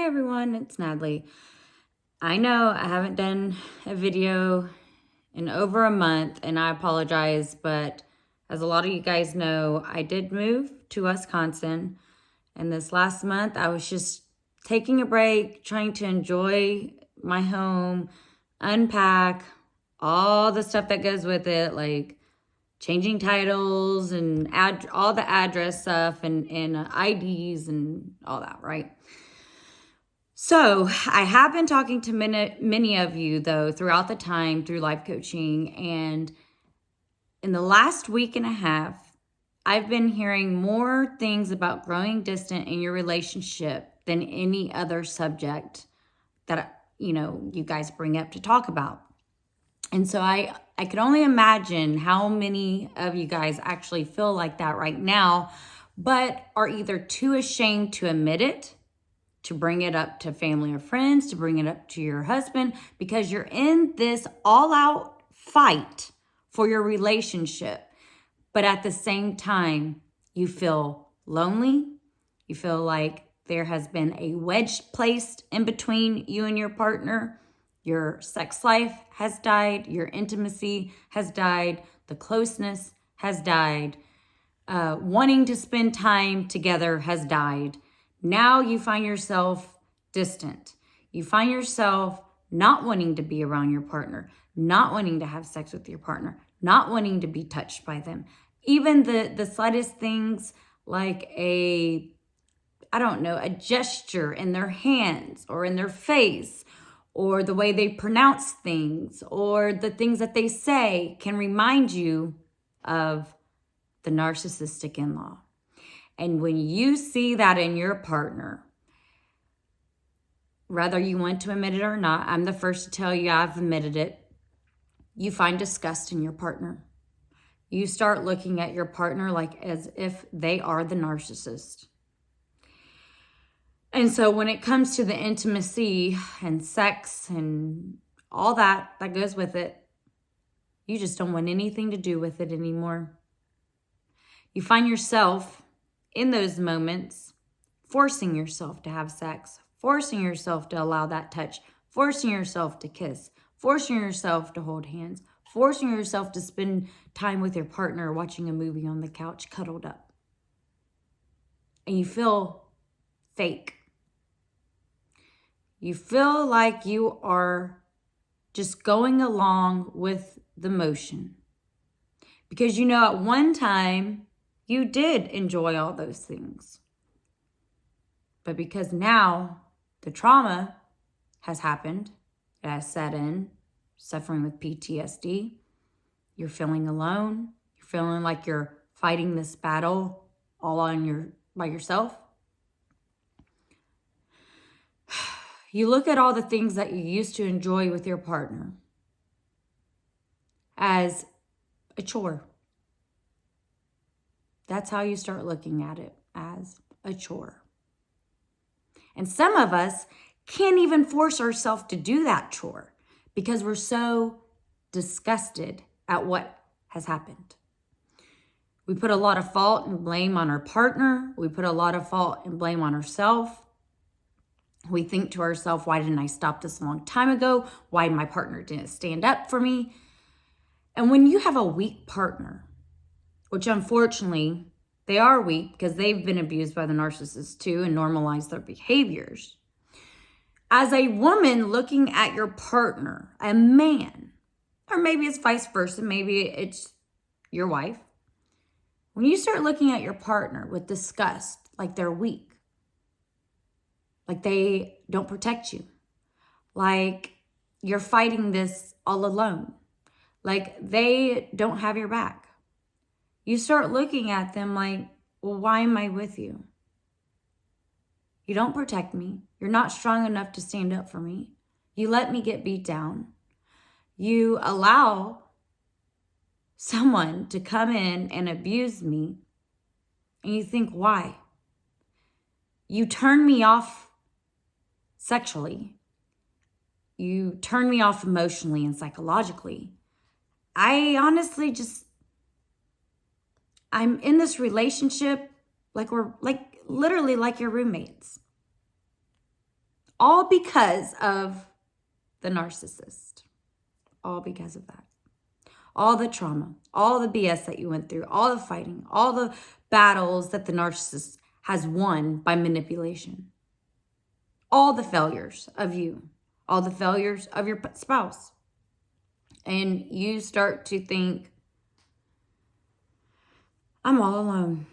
Hey everyone, it's Natalie. I know I haven't done a video in over a month and I apologize, but as a lot of you guys know, I did move to Wisconsin, and this last month I was just taking a break, trying to enjoy my home, unpack all the stuff that goes with it, like changing titles and all the address stuff and IDs and all that, right? So I have been talking to many of you, though, throughout the time through life coaching. And in the last week and a half, I've been hearing more things about growing distant in your relationship than any other subject that, you guys bring up to talk about. And so I could only imagine how many of you guys actually feel like that right now, but are either too ashamed to admit it, to bring it up to family or friends, to bring it up to your husband, because you're in this all-out fight for your relationship. But at the same time, you feel lonely. You feel like there has been a wedge placed in between you and your partner. Your sex life has died. Your intimacy has died. The closeness has died. Wanting to spend time together has died. Now you find yourself distant. You find yourself not wanting to be around your partner, not wanting to have sex with your partner, not wanting to be touched by them. Even the slightest things like a gesture in their hands or in their face, or the way they pronounce things, or the things that they say can remind you of the narcissistic in-law. And when you see that in your partner, whether you want to admit it or not, I'm the first to tell you I've admitted it, you find disgust in your partner. You start looking at your partner like as if they are the narcissist. And so when it comes to the intimacy and sex and all that goes with it, you just don't want anything to do with it anymore. You find yourself in those moments forcing yourself to have sex, forcing yourself to allow that touch, forcing yourself to kiss, forcing yourself to hold hands, forcing yourself to spend time with your partner watching a movie on the couch cuddled up. And you feel fake. You feel like you are just going along with the motion. Because at one time, you did enjoy all those things. But because now the trauma has happened, it has set in, suffering with PTSD, you're feeling alone, you're feeling like you're fighting this battle all by yourself. You look at all the things that you used to enjoy with your partner as a chore. That's how you start looking at it, as a chore. And some of us can't even force ourselves to do that chore because we're so disgusted at what has happened. We put a lot of fault and blame on our partner. We put a lot of fault and blame on ourselves. We think to ourselves, why didn't I stop this a long time ago? Why my partner didn't stand up for me? And when you have a weak partner, which unfortunately they are weak because they've been abused by the narcissist too and normalize their behaviors. As a woman looking at your partner, a man, or maybe it's vice versa, maybe it's your wife. When you start looking at your partner with disgust, like they're weak, like they don't protect you, like you're fighting this all alone, like they don't have your back. You start looking at them like, well, why am I with you? You don't protect me. You're not strong enough to stand up for me. You let me get beat down. You allow someone to come in and abuse me. And you think, why? You turn me off sexually. You turn me off emotionally and psychologically. I honestly I'm in this relationship like we're literally like your roommates. All because of the narcissist. All because of that. All the trauma, all the BS that you went through, all the fighting, all the battles that the narcissist has won by manipulation. All the failures of you, all the failures of your spouse. And you start to think, I'm all alone.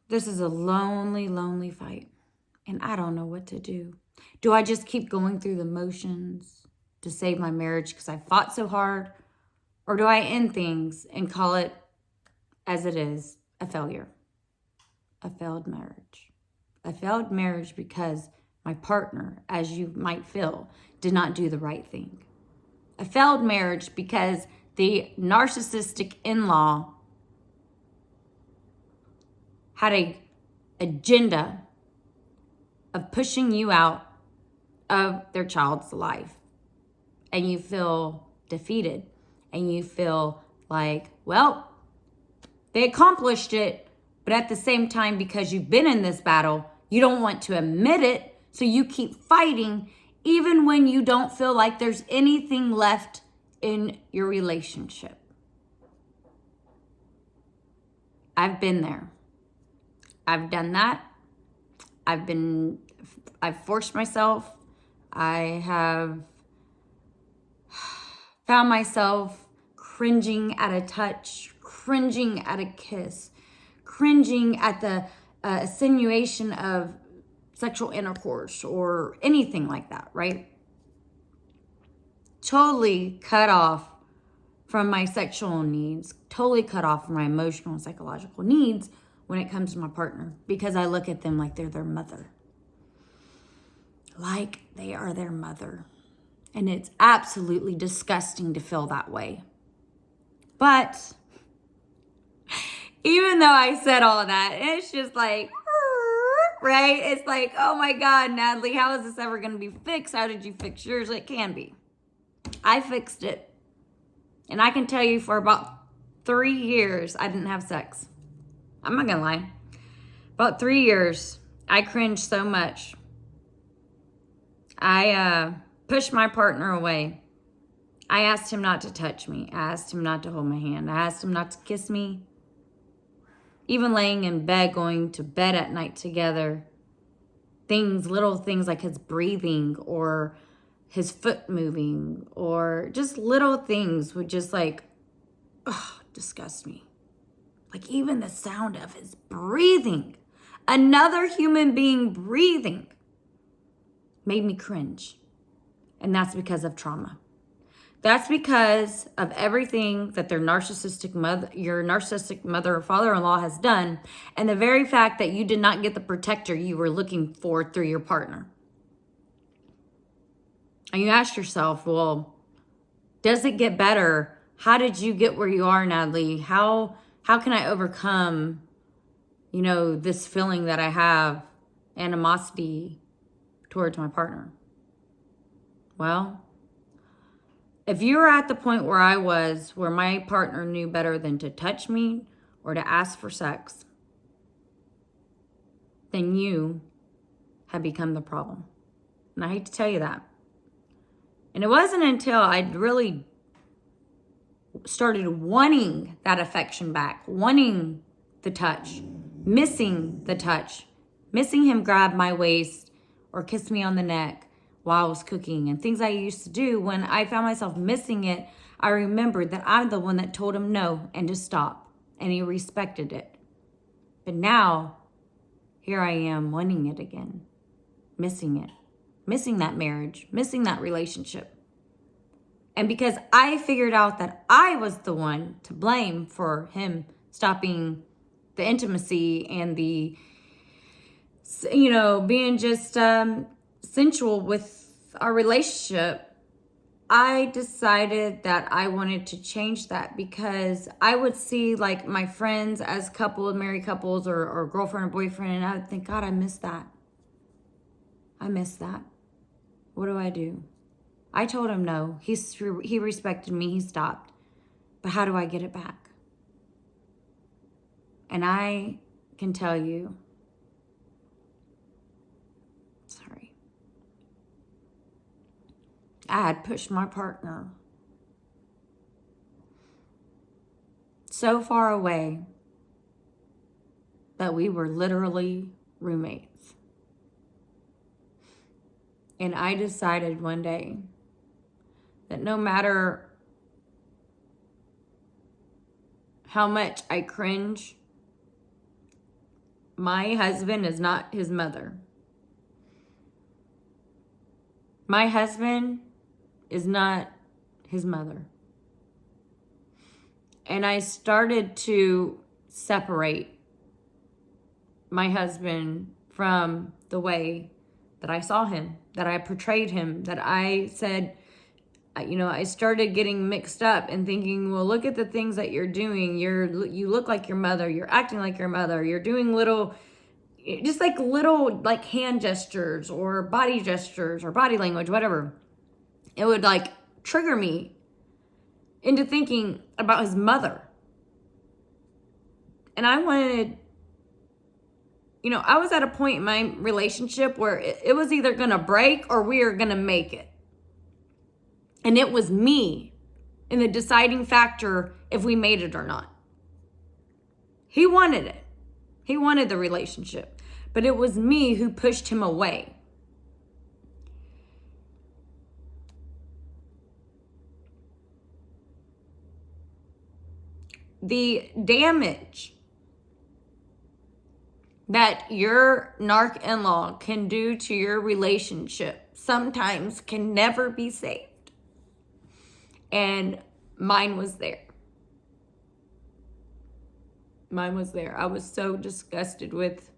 This is a lonely, lonely fight. And I don't know what to do. Do I just keep going through the motions to save my marriage because I fought so hard? Or do I end things and call it as it is, a failure? A failed marriage. A failed marriage because my partner, as you might feel, did not do the right thing. A failed marriage because the narcissistic in-law had an agenda of pushing you out of their child's life. And you feel defeated. And you feel like, well, they accomplished it. But at the same time, because you've been in this battle, you don't want to admit it. So you keep fighting even when you don't feel like there's anything left in your relationship. I've been there. I've done that. I've forced myself. I have found myself cringing at a touch, cringing at a kiss, cringing at the insinuation of sexual intercourse or anything like that, right? Totally cut off from my sexual needs, totally cut off from my emotional and psychological needs when it comes to my partner, because I look at them like they're their mother. Like they are their mother. And it's absolutely disgusting to feel that way. But even though I said all of that, it's just like, right? It's like, oh my God, Natalie, how is this ever going to be fixed? How did you fix yours? It can be. I fixed it. And I can tell you for about 3 years, I didn't have sex. I'm not going to lie. About 3 years, I cringed so much. I pushed my partner away. I asked him not to touch me. I asked him not to hold my hand. I asked him not to kiss me. Even laying in bed, going to bed at night together. Little things like his breathing or his foot moving or just little things would just like, disgust me. Like even the sound of his breathing, another human being breathing, made me cringe. And that's because of trauma. That's because of everything that your narcissistic mother or father-in-law has done, and the very fact that you did not get the protector you were looking for through your partner. And you ask yourself, well, does it get better? How did you get where you are, Natalie? How can I overcome, this feeling that I have, animosity towards my partner? Well, if you were at the point where I was, where my partner knew better than to touch me or to ask for sex, then you have become the problem. And I hate to tell you that. And it wasn't until I really started wanting that affection back, wanting the touch, missing him grab my waist or kiss me on the neck while I was cooking and things I used to do. When I found myself missing it, I remembered that I'm the one that told him no and to stop, and he respected it. But now, here I am wanting it again, missing it, missing that marriage, missing that relationship. And because I figured out that I was the one to blame for him stopping the intimacy and the, being just sensual with our relationship, I decided that I wanted to change that, because I would see like my friends as married couples or girlfriend or boyfriend, and I would think, God, I miss that. I miss that. What do I do? I told him no. He respected me. He stopped. But how do I get it back? And I can tell you, sorry, I had pushed my partner so far away that we were literally roommates. And I decided one day that no matter how much I cringe, my husband is not his mother. My husband is not his mother. And I started to separate my husband from the way that I saw him, that I portrayed him, that I said, I started getting mixed up and thinking, well, look at the things that you're doing. You look like your mother. You're acting like your mother. You're doing little hand gestures or body gestures or body language, whatever. It would trigger me into thinking about his mother. And I wanted, I was at a point in my relationship where it was either going to break or we were going to make it. And it was me in the deciding factor if we made it or not. He wanted it. He wanted the relationship. But it was me who pushed him away. The damage that your narc in-law can do to your relationship sometimes can never be saved. And mine was there. Mine was there. I was so disgusted with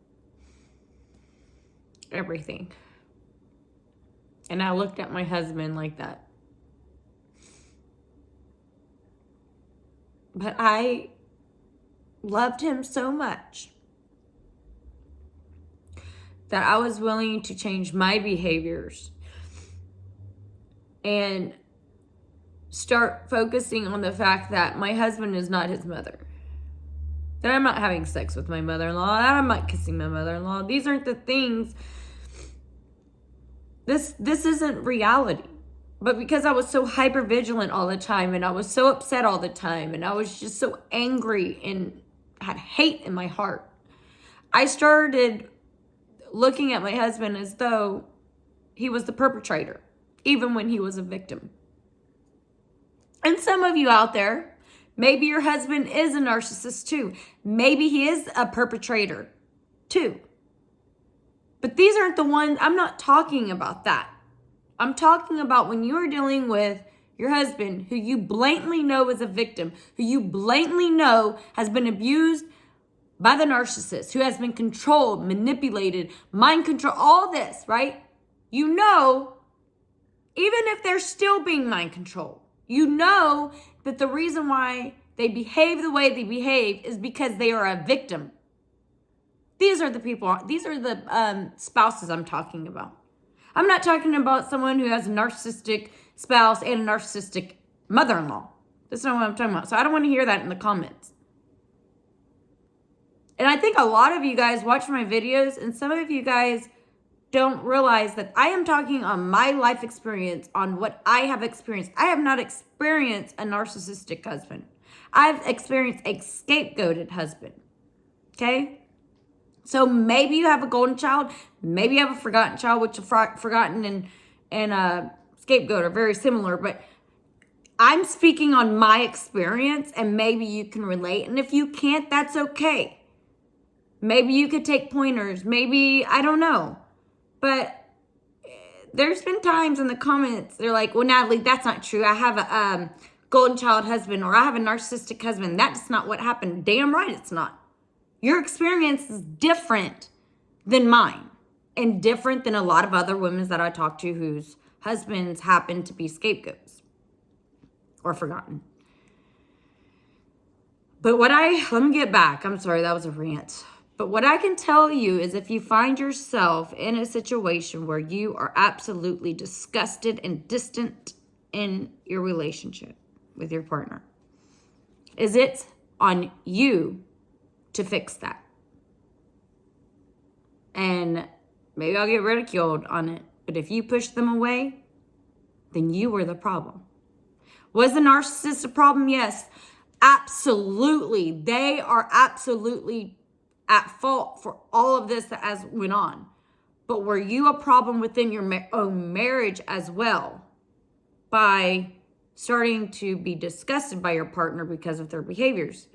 everything. And I looked at my husband like that. But I loved him so much that I was willing to change my behaviors and start focusing on the fact that my husband is not his mother. That I'm not having sex with my mother-in-law. That I'm not kissing my mother-in-law. These aren't the things. This isn't reality. But because I was so hyper vigilant all the time and I was so upset all the time and I was just so angry and had hate in my heart, I started looking at my husband as though he was the perpetrator, even when he was a victim. And some of you out there, maybe your husband is a narcissist too. Maybe he is a perpetrator too. But these aren't the ones, I'm not talking about that. I'm talking about when you are dealing with your husband who you blatantly know is a victim, who you blatantly know has been abused by the narcissist, who has been controlled, manipulated, mind control, all this, right? You know, even if they're still being mind controlled, you know that the reason why they behave the way they behave is because they are a victim. These are the people, these are the spouses I'm talking about. I'm not talking about someone who has a narcissistic spouse and a narcissistic mother-in-law. That's not what I'm talking about. So I don't want to hear that in the comments. And I think a lot of you guys watch my videos and some of you guys don't realize that I am talking on my life experience, on what I have experienced. I have not experienced a narcissistic husband. I've experienced a scapegoated husband. Okay? So maybe you have a golden child. Maybe you have a forgotten child, which forgotten and scapegoat are very similar. But I'm speaking on my experience and maybe you can relate. And if you can't, that's okay. Maybe you could take pointers. Maybe, I don't know. But there's been times in the comments, they're like, well, Natalie, that's not true. I have a golden child husband or I have a narcissistic husband. That's not what happened. Damn right it's not. Your experience is different than mine and different than a lot of other women that I talk to whose husbands happen to be scapegoats or forgotten. But let me get back. I'm sorry, that was a rant. But what I can tell you is if you find yourself in a situation where you are absolutely disgusted and distant in your relationship with your partner, is it's on you to fix that. And maybe I'll get ridiculed on it, but if you push them away, then you were the problem. Was the narcissist a problem? Yes, absolutely. They are absolutely at fault for all of this that has went on. But were you a problem within your own marriage as well by starting to be disgusted by your partner because of their behaviors?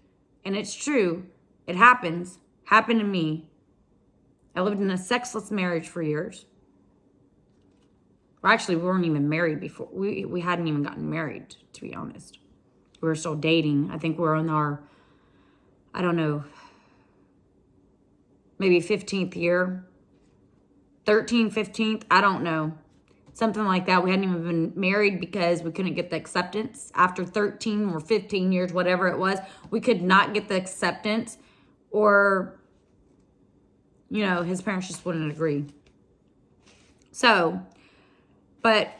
And it's true. It happens. Happened to me. I lived in a sexless marriage for years. Well, actually, we weren't even married before. We hadn't even gotten married, to be honest. We were still dating. I think we're on our, I don't know, maybe 15th year. 13th, 15th, I don't know. Something like that. We hadn't even been married because we couldn't get the acceptance. After 13 or 15 years, whatever it was, we could not get the acceptance, or, you know, his parents just wouldn't agree. So, but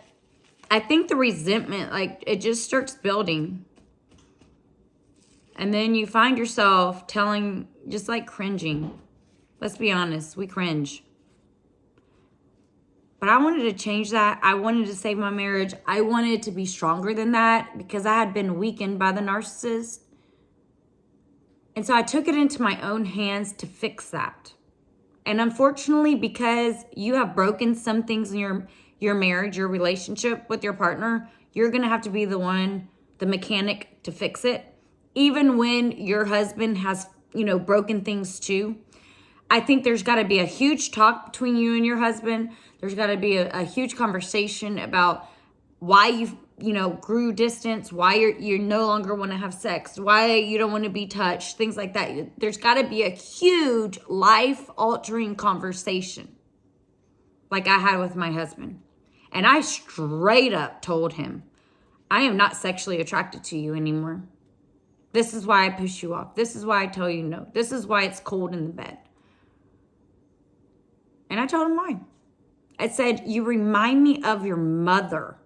I think the resentment, like, it just starts building. And then you find yourself telling, just like cringing. Let's be honest, we cringe. But I wanted to change that. I wanted to save my marriage. I wanted to be stronger than that because I had been weakened by the narcissist. And so I took it into my own hands to fix that. And unfortunately, because you have broken some things in your marriage, your relationship with your partner, you're going to have to be the one, the mechanic, to fix it. Even when your husband has, you know, broken things too. I think there's got to be a huge talk between you and your husband. There's got to be a huge conversation about why you know, grew distance, why you no longer want to have sex, why you don't want to be touched, things like that. There's got to be a huge life-altering conversation like I had with my husband. And I straight up told him, I am not sexually attracted to you anymore. This is why I push you off. This is why I tell you no. This is why it's cold in the bed. And I told him why. I said, you remind me of your mother.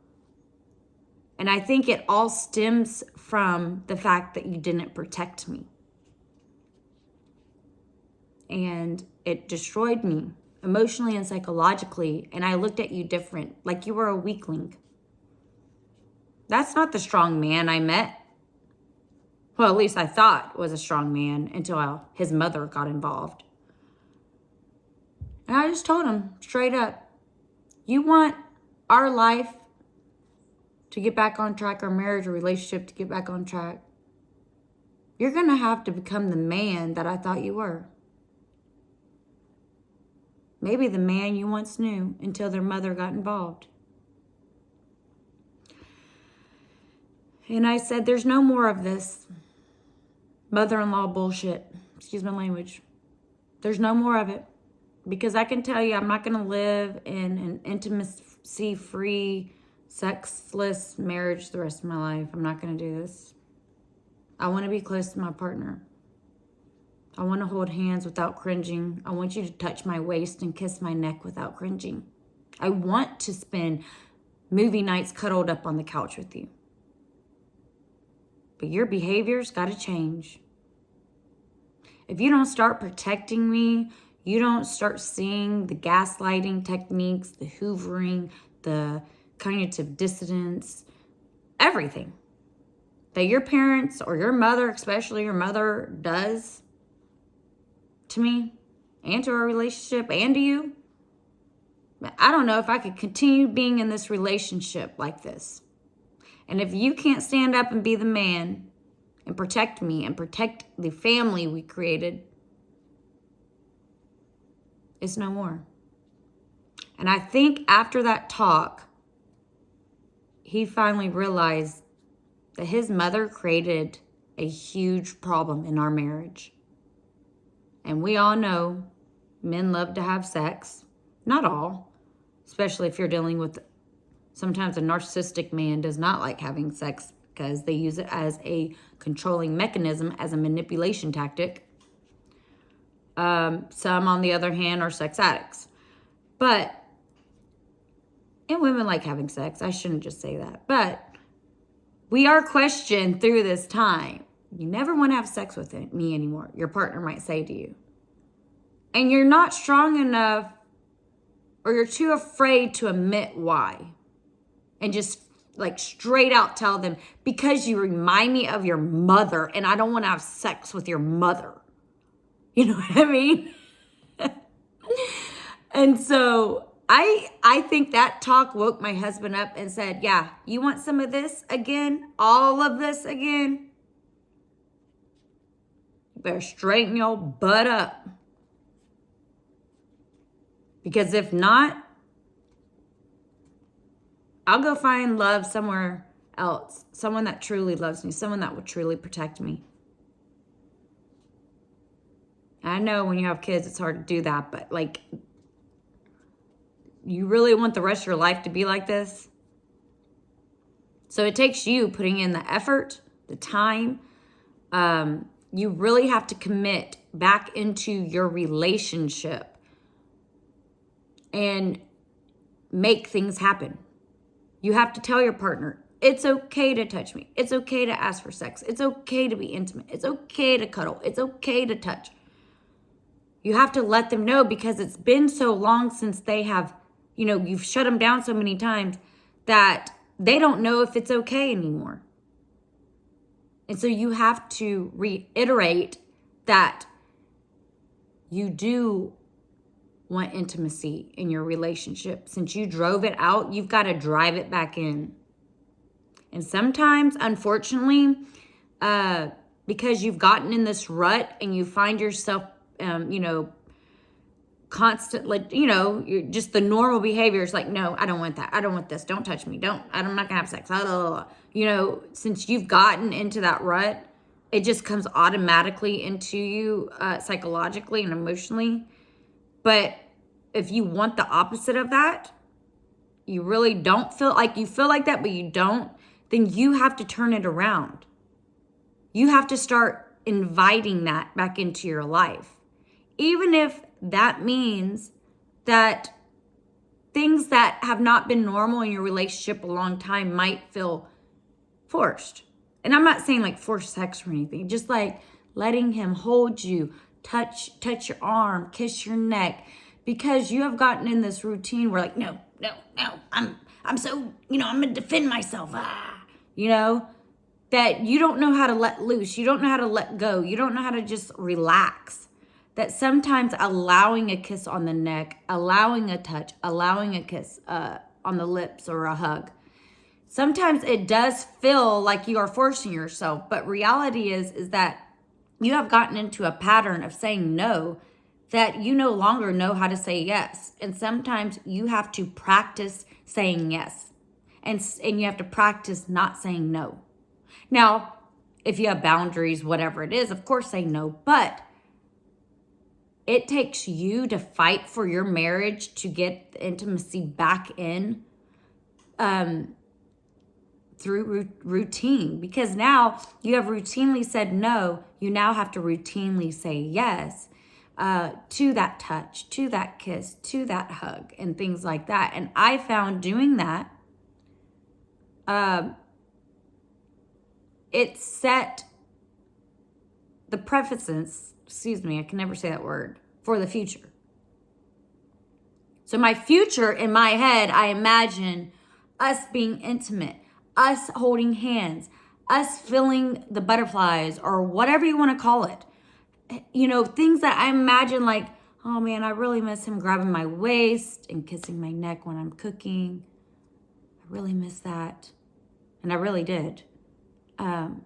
And I think it all stems from the fact that you didn't protect me. And it destroyed me emotionally and psychologically. And I looked at you different, like you were a weakling. That's not the strong man I met. Well, at least I thought was a strong man until his mother got involved. And I just told him straight up, you want our life to get back on track, our marriage or relationship to get back on track, you're going to have to become the man that I thought you were. Maybe the man you once knew until their mother got involved. And I said, there's no more of this mother-in-law bullshit. Excuse my language. There's no more of it. Because I can tell you, I'm not going to live in an intimacy-free, sexless marriage the rest of my life. I'm not going to do this. I want to be close to my partner. I want to hold hands without cringing. I want you to touch my waist and kiss my neck without cringing. I want to spend movie nights cuddled up on the couch with you. But your behavior's got to change. If you don't start protecting me, you don't start seeing the gaslighting techniques, the hoovering, the cognitive dissonance, everything that your parents or your mother, especially your mother, does to me and to our relationship and to you. I don't know if I could continue being in this relationship like this. And if you can't stand up and be the man and protect me and protect the family we created, it's no more. And I think after that talk, he finally realized that his mother created a huge problem in our marriage. And we all know men love to have sex. Not all, especially if you're dealing with, sometimes a narcissistic man does not like having sex because they use it as a controlling mechanism, as a manipulation tactic. Some, on the other hand, are sex addicts. And women like having sex. I shouldn't just say that. But we are questioned through this time. You never want to have sex with me anymore, your partner might say to you. And you're not strong enough, or you're too afraid to admit why. And just like straight out tell them, because you remind me of your mother and I don't want to have sex with your mother. You know what I mean? And so I think that talk woke my husband up and said, yeah, you want some of this again? All of this again? You better straighten your butt up. Because if not, I'll go find love somewhere else. Someone that truly loves me. Someone that will truly protect me. I know when you have kids, it's hard to do that. But like, you really want the rest of your life to be like this? So it takes you putting in the effort, the time. You really have to commit back into your relationship and make things happen. You have to tell your partner, it's okay to touch me. It's okay to ask for sex. It's okay to be intimate. It's okay to cuddle. It's okay to touch. You have to let them know, because it's been so long since they have, you've shut them down so many times that they don't know if it's okay anymore. And so you have to reiterate that you do want intimacy in your relationship. Since you drove it out, you've got to drive it back in. And sometimes, unfortunately, because you've gotten in this rut and you find yourself, constantly, you're just the normal behavior is like, no, I don't want that. I don't want this. Don't touch me. I'm not gonna have sex. Since you've gotten into that rut, it just comes automatically into you, psychologically and emotionally. But if you want the opposite of that, you really don't feel like you feel like that, but you don't, then you have to turn it around. You have to start inviting that back into your life. Even if that means that things that have not been normal in your relationship a long time might feel forced. And I'm not saying like forced sex or anything, just like letting him hold you, touch your arm, kiss your neck, because you have gotten in this routine where like, no, I'm so, I'm gonna defend myself, that you don't know how to let loose. You don't know how to let go. You don't know how to just relax. That sometimes allowing a kiss on the neck, allowing a touch, allowing a kiss on the lips or a hug, sometimes it does feel like you are forcing yourself. But reality is that you have gotten into a pattern of saying no, that you no longer know how to say yes. And sometimes you have to practice saying yes. And you have to practice not saying no. Now, if you have boundaries, whatever it is, of course say no. But it takes you to fight for your marriage to get the intimacy back in through routine. Because now you have routinely said no. You now have to routinely say yes to that touch, to that kiss, to that hug, and things like that. And I found doing that, it set the precedence, I can never say that word, for the future. So my future, in my head, I imagine us being intimate, us holding hands, us feeling the butterflies, or whatever you want to call it. Things that I imagine like, oh man, I really miss him grabbing my waist and kissing my neck when I'm cooking. I really miss that. And I really did. I'm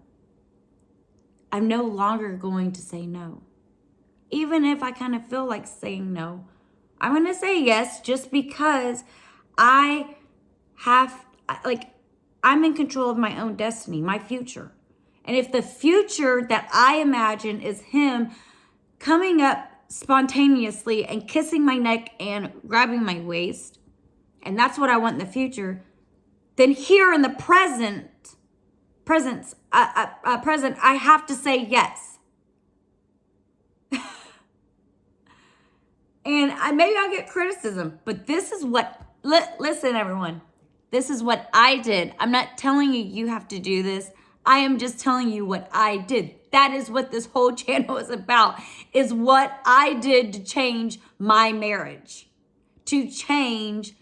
no longer going to say no. Even if I kind of feel like saying no, I'm going to say yes, just because I'm in control of my own destiny, my future. And if the future that I imagine is him coming up spontaneously and kissing my neck and grabbing my waist, and that's what I want in the future, then here in the present, I have to say yes. And maybe I'll get criticism, but this is what, listen everyone, this is what I did. I'm not telling you have to do this. I am just telling you what I did. That is what this whole channel is about, is what I did to change my marriage, to change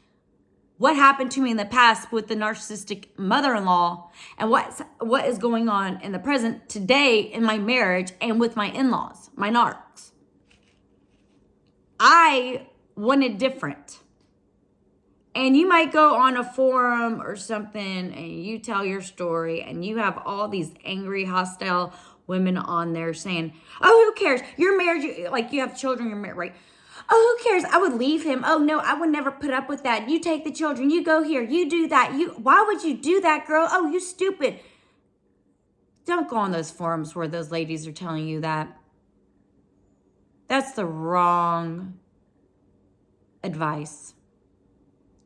what happened to me in the past with the narcissistic mother-in-law and what is going on in the present today in my marriage and with my in-laws, my narcs. I wanted different. And you might go on a forum or something and you tell your story and you have all these angry, hostile women on there saying, oh, who cares? You're married, like you have children, you're married, right? Oh, who cares? I would leave him. Oh, no, I would never put up with that. You take the children. You go here. You do that. Why would you do that, girl? Oh, you stupid. Don't go on those forums where those ladies are telling you that. That's the wrong advice.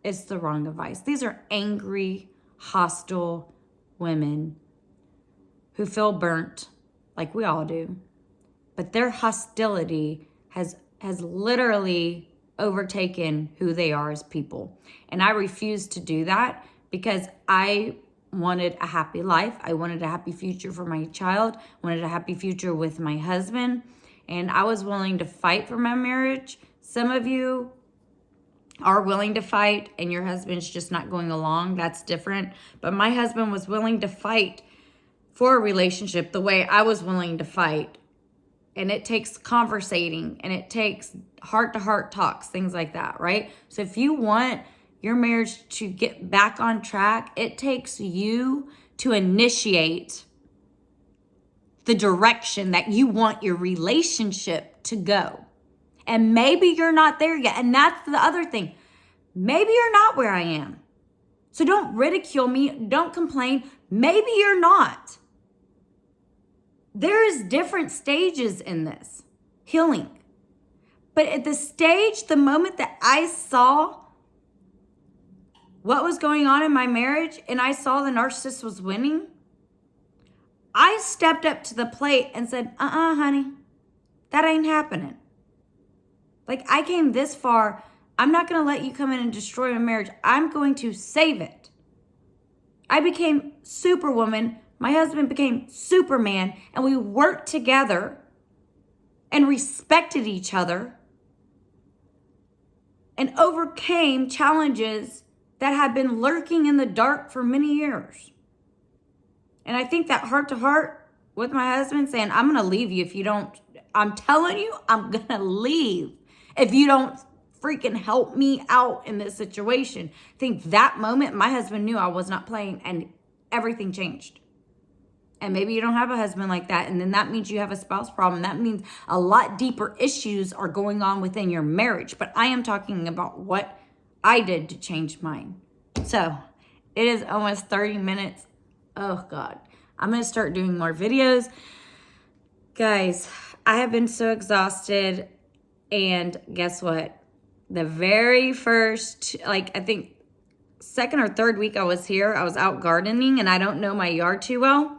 It's the wrong advice. These are angry, hostile women who feel burnt, like we all do. But their hostility has literally overtaken who they are as people. And I refuse to do that because I wanted a happy life. I wanted a happy future for my child, wanted a happy future with my husband, and I was willing to fight for my marriage. Some of you are willing to fight and your husband's just not going along. That's different. But my husband was willing to fight for a relationship the way I was willing to fight. And it takes conversating and it takes heart-to-heart talks, things like that, right? So if you want your marriage to get back on track, it takes you to initiate the direction that you want your relationship to go. And maybe you're not there yet. And that's the other thing. Maybe you're not where I am. So don't ridicule me. Don't complain. Maybe you're not. There is different stages in this healing. But at the moment that I saw what was going on in my marriage and I saw the narcissist was winning, I stepped up to the plate and said, honey, that ain't happening. Like, I came this far. I'm not going to let you come in and destroy my marriage. I'm going to save it. I became Superwoman. My husband became Superman, and we worked together and respected each other and overcame challenges that had been lurking in the dark for many years. And I think that heart-to-heart with my husband saying, I'm going to leave you if you don't, I'm telling you, I'm going to leave if you don't freaking help me out in this situation. I think that moment, my husband knew I was not playing and everything changed. And maybe you don't have a husband like that. And then that means you have a spouse problem. That means a lot deeper issues are going on within your marriage. But I am talking about what I did to change mine. So it is almost 30 minutes. Oh God, I'm going to start doing more videos. Guys, I have been so exhausted. And guess what? The very first, I think second or third week I was here, I was out gardening and I don't know my yard too well.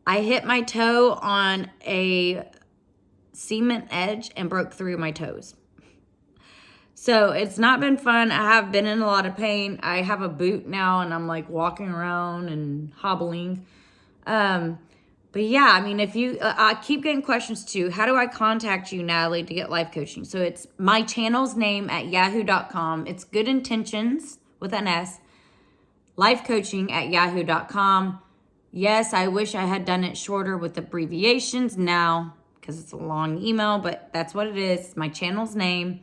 I hit my toe on a cement edge and broke 3 of my toes. So it's not been fun. I have been in a lot of pain. I have a boot now and I'm like walking around and hobbling. But yeah, I mean, if you, I keep getting questions too. How do I contact you, Natalie, to get life coaching? So it's my channel's name at yahoo.com. It's Good Intentions with an S, life coaching at yahoo.com. Yes, I wish I had done it shorter with abbreviations now because it's a long email, but that's what it is. It's my channel's name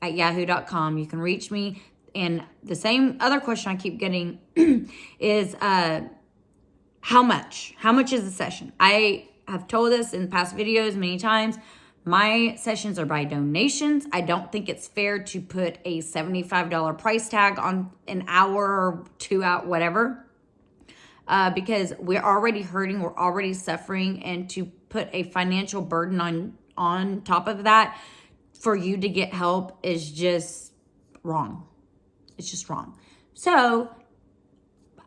at yahoo.com. You can reach me. And the same other question I keep getting is how much? How much is the session? I have told this in past videos many times. My sessions are by donations. I don't think it's fair to put a $75 price tag on an hour or 2 hours, whatever. Because we're already hurting, we're already suffering, and to put a financial burden on top of that for you to get help is just wrong. It's just wrong. So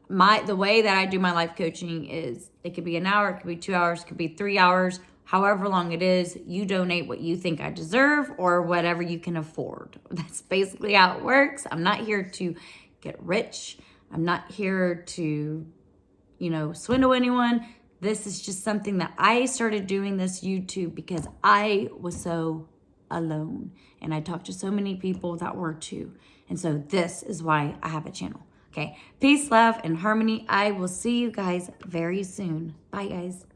the way that I do my life coaching is it could be an hour, it could be 2 hours, it could be 3 hours, however long it is. You donate what you think I deserve or whatever you can afford. That's basically how it works. I'm not here to get rich. I'm not here to swindle anyone. This is just something that I started doing this YouTube because I was so alone. And I talked to so many people that were too. And so this is why I have a channel. Okay. Peace, love, and harmony. I will see you guys very soon. Bye, guys.